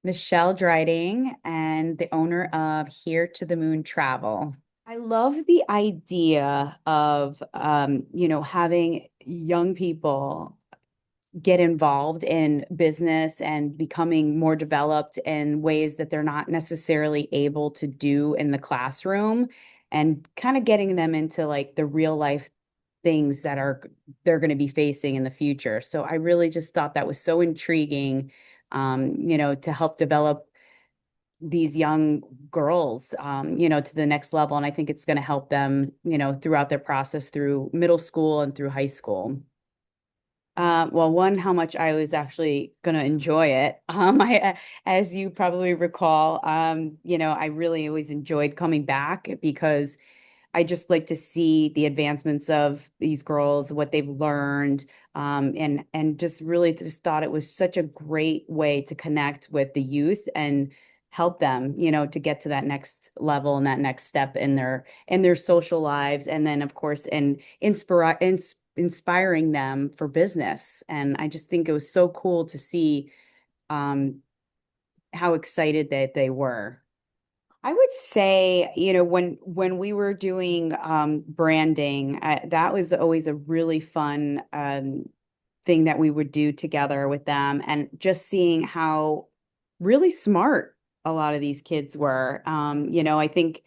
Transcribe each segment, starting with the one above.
Michele Dreiding and the owner of Here to the Moon Travel. I love the idea of having young people get involved in business and becoming more developed in ways that they're not necessarily able to do in the classroom and kind of getting them into like the real life things that are they're going to be facing in the future. So I really just thought that was so intriguing, to help develop these young girls, to the next level. And I think it's going to help them, throughout their process through middle school and through high school. Well, one, how much I was actually going to enjoy it. As you probably recall, I really always enjoyed coming back because I just like to see the advancements of these girls, what they've learned, and just really just thought it was such a great way to connect with the youth and help them, to get to that next level and that next step in their social lives, and then of course, and inspiring them for business. And I just think it was so cool to see um, how excited that they were. I would say, when we were doing branding, that was always a really fun thing that we would do together with them, and just seeing how really smart a lot of these kids were. I think,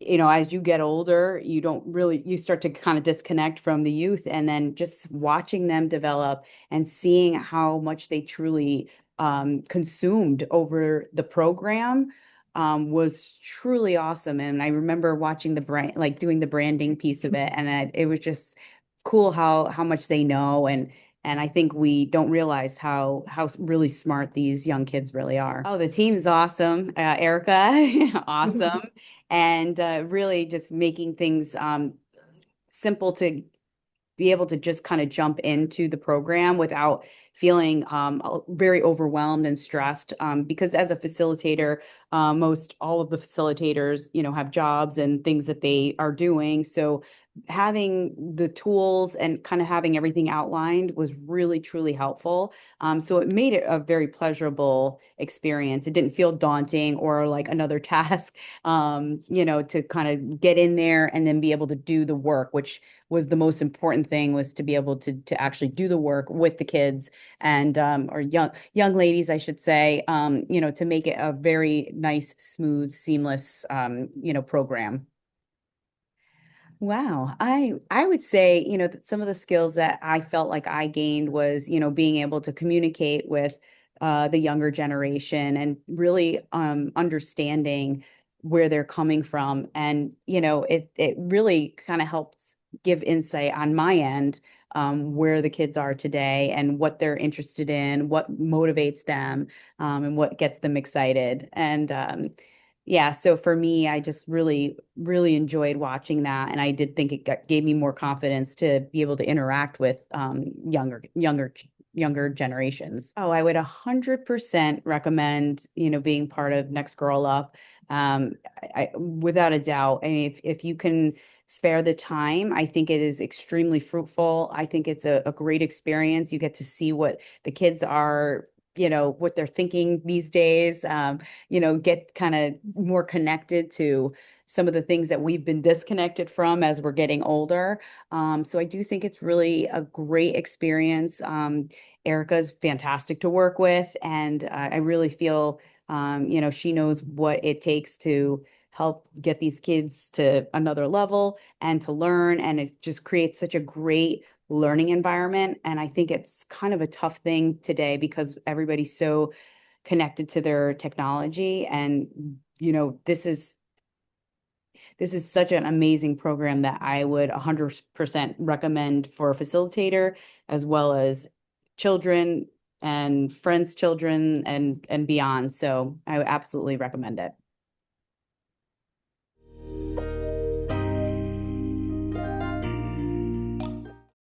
as you get older, you start to kind of disconnect from the youth, and then just watching them develop and seeing how much they truly consumed over the program was truly awesome. And I remember watching the brand, like doing the branding piece of it, and it was just cool how much they know, and I think we don't realize how really smart these young kids really are. Oh, the team's awesome. Erica, awesome. And really just making things simple to be able to just kind of jump into the program without feeling very overwhelmed and stressed. Because as a facilitator, most all of the facilitators, have jobs and things that they are doing. So having the tools and kind of having everything outlined was really, truly helpful. So it made it a very pleasurable experience. It didn't feel daunting or like another task, to kind of get in there and then be able to do the work, which was the most important thing, was to be able to actually do the work with the kids and or young ladies, I should say, to make it a very nice, smooth, seamless program. Wow. I would say, that some of the skills that I felt like I gained was, being able to communicate with the younger generation and really understanding where they're coming from. And, it really kind of helps give insight on my end, where the kids are today and what they're interested in, what motivates them, and what gets them excited. And yeah, so for me, I just really, really enjoyed watching that, and I did think gave me more confidence to be able to interact with younger generations. Oh, I would 100% recommend, being part of Next Girl Up. Without a doubt. I mean, if you can spare the time, I think it is extremely fruitful. I think it's a great experience. You get to see what the kids are, what they're thinking these days. Get kind of more connected to some of the things that we've been disconnected from as we're getting older. So I do think it's really a great experience. Erica's fantastic to work with, and I really feel, she knows what it takes to help get these kids to another level and to learn, and it just creates such a great learning environment. And I think it's kind of a tough thing today because everybody's so connected to their technology. And, this is such an amazing program that I would 100% recommend for a facilitator, as well as children and friends' children and beyond. So I would absolutely recommend it.